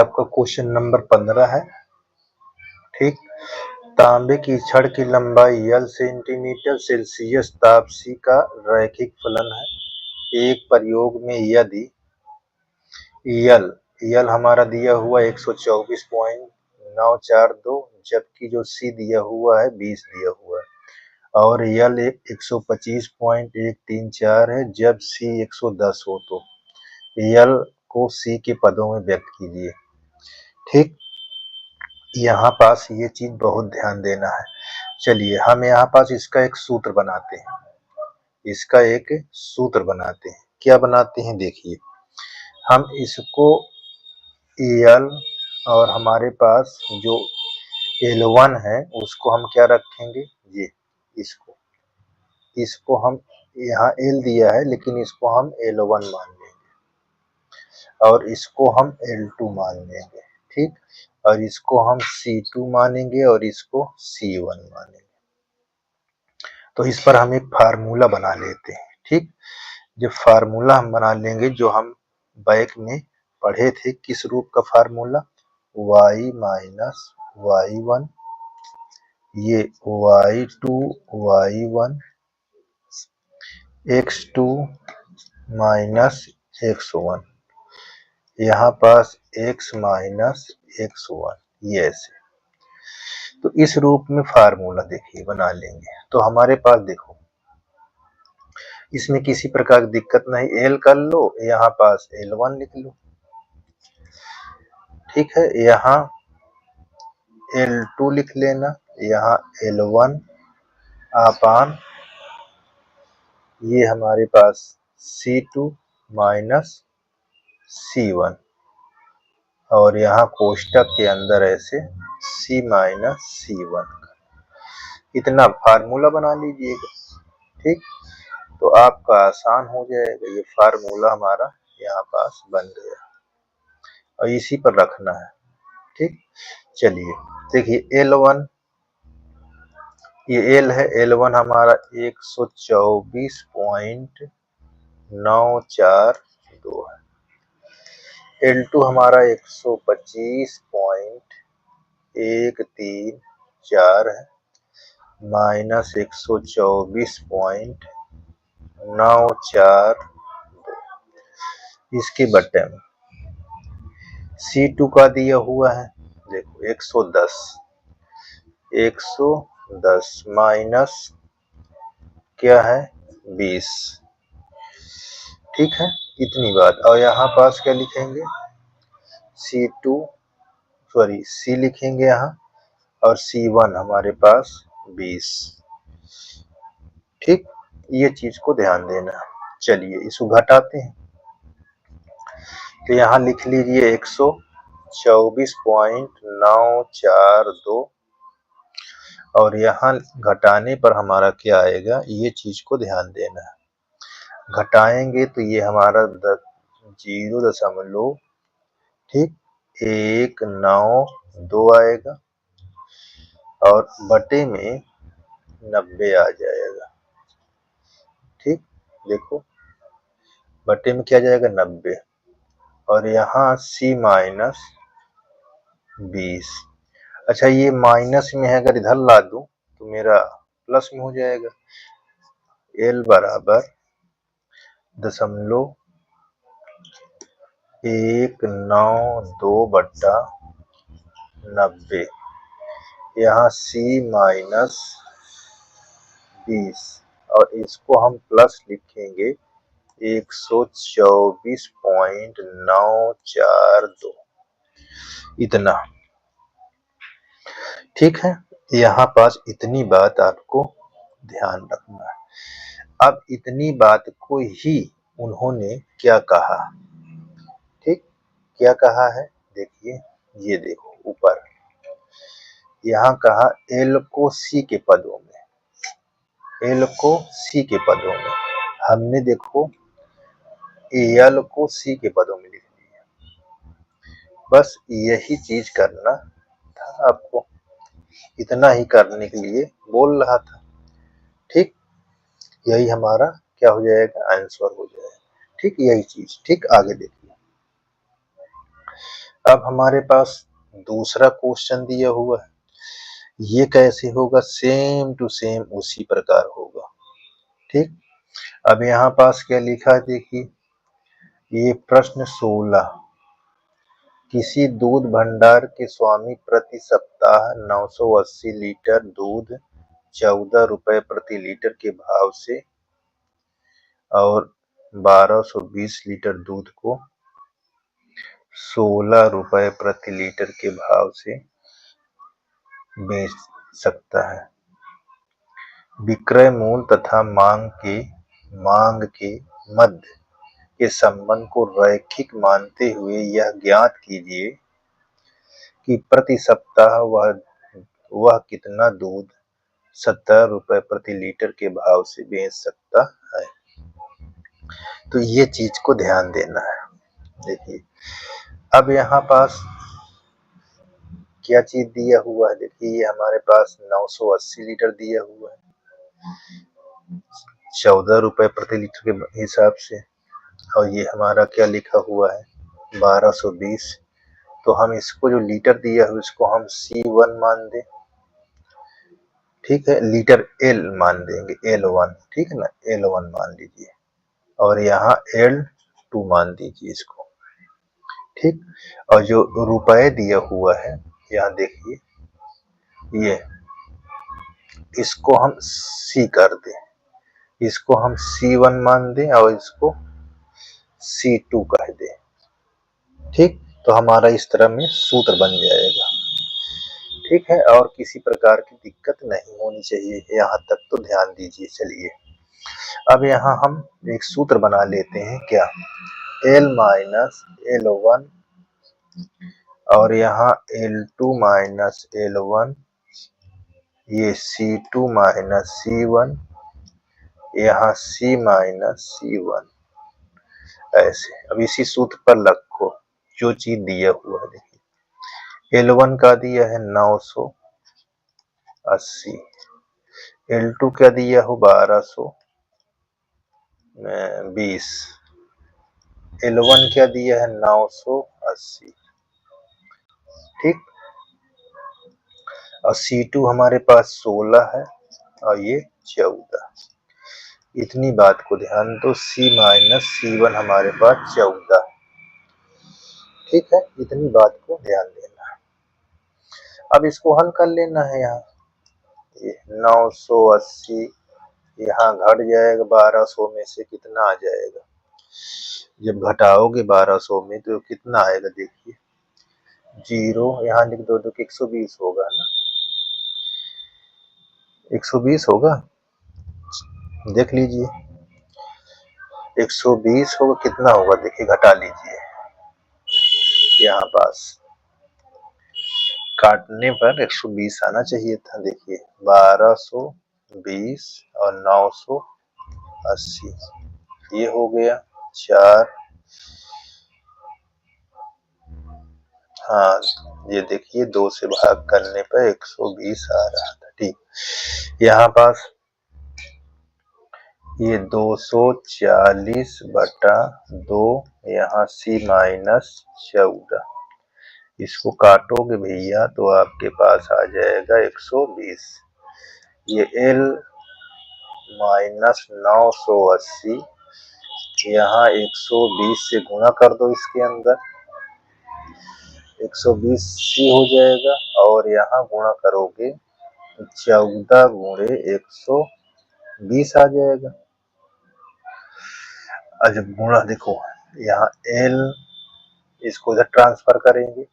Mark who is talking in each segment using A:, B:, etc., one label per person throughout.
A: आपका question number 15 है। ठीक, तांबे की छड़ की लंबाई L सेंटीमीटर सेल्सियस ताप C का रैखिक फलन है। एक प्रयोग में यदि L हमारा दिया हुआ 124.942, जबकि जो C दिया हुआ है 20 दिया हुआ है, और L 125.134 है जब C 110 हो, तो L को C के पदों में व्यक्त कीजिए। ठीक, यहाँ पास ये चीज बहुत ध्यान देना है। चलिए हम यहाँ पास इसका एक सूत्र बनाते हैं। क्या बनाते हैं देखिए, हम इसको L और हमारे पास जो L1 है उसको हम क्या रखेंगे, ये इसको हम यहाँ L दिया है लेकिन इसको हम L1 मान लेंगे और इसको हम L2 मान लेंगे। ठीक, और इसको हम C2 मानेंगे और इसको C1 मानेंगे। तो इस पर हम एक फार्मूला बना लेते हैं। ठीक, जब फार्मूला हम बना लेंगे, जो हम बैक में पढ़े थे, किस रूप का फार्मूला, y माइनस y1, ये y2 y1 x2 minus x1, यहाँ पास x माइनस x1, ये ऐसे। तो इस रूप में फार्मूला देखिए बना लेंगे। तो हमारे पास देखो, इसमें किसी प्रकार की दिक्कत नहीं, L कर लो, यहाँ पास L1 लिख लो। ठीक है, यहाँ L2 लिख लेना, यहाँ L1 अपान ये हमारे पास C2 माइनस C1, और यहाँ कोष्टक के अंदर ऐसे C माइनस C1, इतना फार्मूला बना लीजिएगा। ठीक, तो आपका आसान हो जाएगा, ये फार्मूला हमारा यहाँ पास बन गया और इसी पर रखना है। ठीक, चलिए देखिए L1, ये L है, L1 हमारा 124.942 है, L2 हमारा 125.134 है, माइनस 124.942, इसके बट्टे में C2 का दिया हुआ है, देखो 110 माइनस क्या है 20। ठीक है, इतनी बात। और यहाँ पास क्या लिखेंगे, C लिखेंगे यहाँ, और C1 हमारे पास 20। ठीक, ये चीज को ध्यान देना। चलिए इसको घटाते हैं, तो यहाँ लिख लीजिए 124.942, और यहाँ घटाने पर हमारा क्या आएगा, ये चीज को ध्यान देना है। घटाएंगे तो ये हमारा 0.192 आएगा, और बटे में 90 आ जाएगा। ठीक, देखो बटे में क्या जाएगा 90, और यहाँ C माइनस 20। अच्छा, ये माइनस में है, अगर इधर ला दूं तो मेरा प्लस में हो जाएगा। L बराबर 0.192/90, यहाँ C माइनस 20, और इसको हम प्लस लिखेंगे 124.942, इतना। ठीक है, यहाँ पास इतनी बात आपको ध्यान रखना है। अब इतनी बात को ही उन्होंने क्या कहा, ठीक, क्या कहा है देखिए, ये देखो ऊपर यहाँ कहा L को C के पदों में, हमने देखो L को C के पदों में लिख दिया। बस यही चीज करना था आपको, इतना ही करने के लिए बोल रहा था। ठीक, यही हमारा क्या हो जाएगा, आंसर हो जाएगा। ठीक, यही चीज। ठीक, आगे देखिए, अब हमारे पास दूसरा क्वेश्चन दिया हुआ है, ये कैसे होगा, सेम टू सेम उसी प्रकार होगा। ठीक, अब यहाँ पास क्या लिखा है देखिए, ये प्रश्न 16, किसी दूध भंडार के स्वामी प्रति सप्ताह 980 लीटर दूध 14 रुपए प्रति लीटर के भाव से और 1220 लीटर दूध को 16 रुपए प्रति लीटर के भाव से बेच सकता है। विक्रय मूल्य तथा मांग के मध्य के संबंध को रैखिक मानते हुए यह ज्ञात कीजिए कि प्रति सप्ताह वह कितना दूध 17 रुपए प्रति लीटर के भाव से बेच सकता है। तो ये चीज को ध्यान देना है। देखिए, अब यहाँ पास क्या चीज दिया हुआ है, देखिए ये हमारे पास 980 लीटर दिया हुआ है 14 रुपए प्रति लीटर के हिसाब से, और ये हमारा क्या लिखा हुआ है 1220। तो हम इसको जो लीटर दिया है उसको हम C1 मान दें, ठीक है, लीटर L मान देंगे, L1, ठीक है ना, L1 मान लीजिए, और यहाँ L2 मान दीजिए इसको, ठीक। और जो रुपए दिया हुआ है यहाँ देखिए, ये इसको हम C कर दें, इसको हम C1 मान दें और इसको C2 कह दें, ठीक। तो हमारा इस तरह में सूत्र बन जाएगा, ठीक है। और किसी प्रकार की दिक्कत नहीं होनी चाहिए, यहाँ तक तो ध्यान दीजिए। चलिए, अब यहाँ हम एक सूत्र बना लेते हैं, क्या, L माइनस L1 और यहाँ L2 माइनस L1, ये C2 माइनस C1, यहाँ C माइनस C1, ऐसे। अब इसी सूत्र पर रखो जो चीज दिया हुआ है, देखिए L1 का दिया है 980, L2 क्या दिया हो 1220, L1 क्या दिया है 980, ठीक। और C2 हमारे पास 16 है और ये 14। इतनी बात को ध्यान दो, C माइनस C1 हमारे पास 14, ठीक है। इतनी बात को ध्यान देना है। अब इसको हल कर लेना है। यहाँ ये 980 यहाँ घट जाएगा, 1200 में से कितना आ जाएगा, जब घटाओगे 1200 में तो कितना आएगा, देखिए 0 यहाँ लिख दो तो 120 होगा ना, 120 होगा, देख लीजिए 120 होगा, कितना होगा देखिए, घटा लीजिए, यहाँ पास काटने पर 120 आना चाहिए था, देखिए 1220 और 980, ये हो गया 4, हाँ ये देखिए 2 से भाग करने पर 120 आ रहा था, ठीक। यहाँ पास ये 240/2, यहाँ C माइनस 14, इसको काटोगे भैया तो आपके पास आ जाएगा 120। ये L माइनस 980 यहाँ 120 से गुणा कर दो, इसके अंदर 120C हो जाएगा, और यहाँ गुणा करोगे 14 गुणे 120 आ जाएगा। अच्छा गुणा देखो, यहाँ L इसको इधर ट्रांसफर करेंगे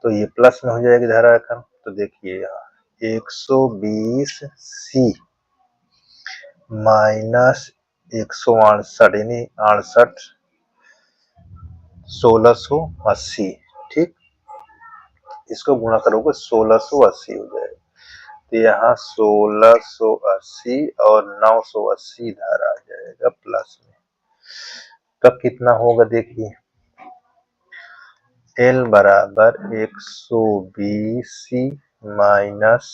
A: तो ये प्लस में हो जाएगी धराक्रम, तो देखिए यहाँ 120C माइनस 168 यानी 68 1680, ठीक। इसको गुणा करोगे 1680 हो जाएगा, तो यहाँ 1680 और 980 इधर आ जाएगा प्लस में, तब कितना होगा देखिए, L बराबर 120C माइनस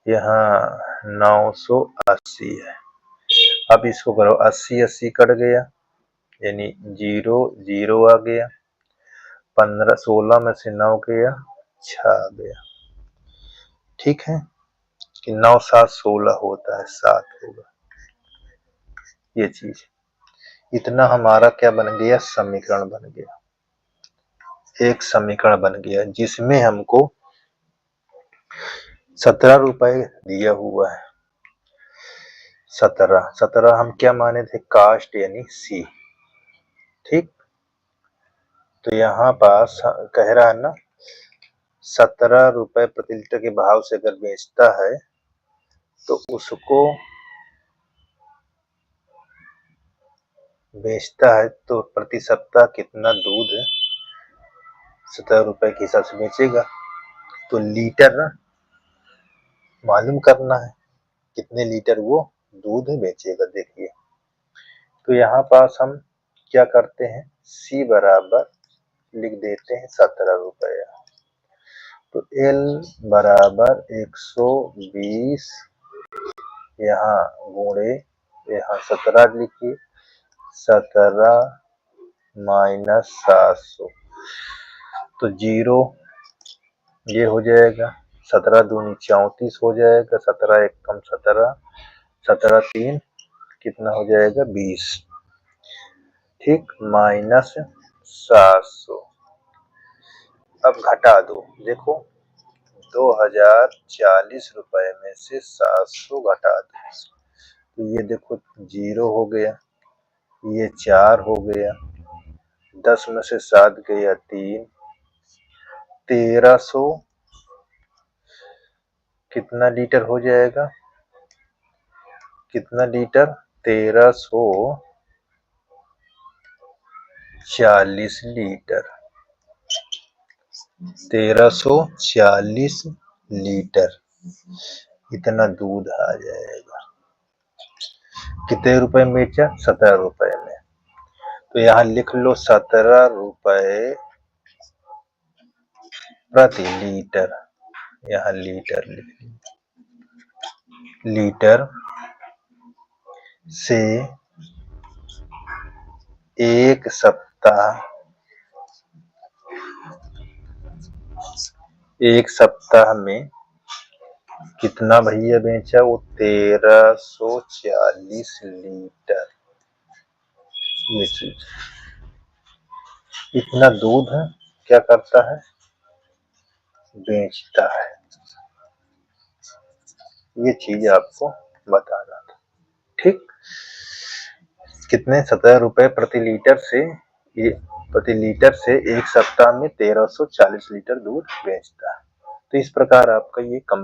A: यहाँ 980 है। अब इसको करो, 80 80 कट गया यानी 0 0 आ गया, 15 16 में से 9 गया 6 गया, ठीक है कि 9 7 16 होता है, 7 होगा ये चीज। इतना हमारा क्या बन गया, समीकरण बन गया, एक समीकरण बन गया जिसमें हमको 17 रुपए दिया हुआ है। 17 हम क्या माने थे, कास्ट यानी सी, ठीक। तो यहाँ पास कह रहा है ना 17 रुपए प्रति लीटर के भाव से अगर बेचता है तो उसको बेचता है तो प्रति सप्ताह कितना दूध 17 रुपए के हिसाब से बेचेगा। तो लीटर मालूम करना है कितने लीटर वो दूध बेचेगा। देखिए तो यहाँ पास हम क्या करते हैं, C बराबर लिख देते हैं 17 रुपया, तो L बराबर 120 यहाँ गुणे यहाँ 17 लिखिए, 17 माइनस 700 तो 0 ये हो जाएगा, 17 दूनी 34 हो जाएगा, 17 एक कम 17, 17 3 कितना हो जाएगा 20, ठीक, माइनस 700। अब घटा दो, देखो 2040 रुपए में से 700 घटा दो, तो ये देखो 0 हो गया, ये 4 हो गया, 10 में से 7 गया 3, 1300 कितना लीटर हो जाएगा, कितना लीटर 1340 लीटर, 1340 लीटर इतना दूध आ जाएगा। कितने रुपए में बेचा, 17 रुपए में। तो यहाँ लिख लो 17 रुपए प्रति लीटर, यहाँ लीटर लिख लो, लीटर से एक सप्ताह में कितना भैया बेचा, वो 1340 लीटर, ये चीज इतना दूध क्या करता है, बेचता है। ये चीज आपको बताना था, ठीक। कितने 17 रुपए प्रति लीटर से एक सप्ताह में 1340 लीटर दूध बेचता है। तो इस प्रकार आपका ये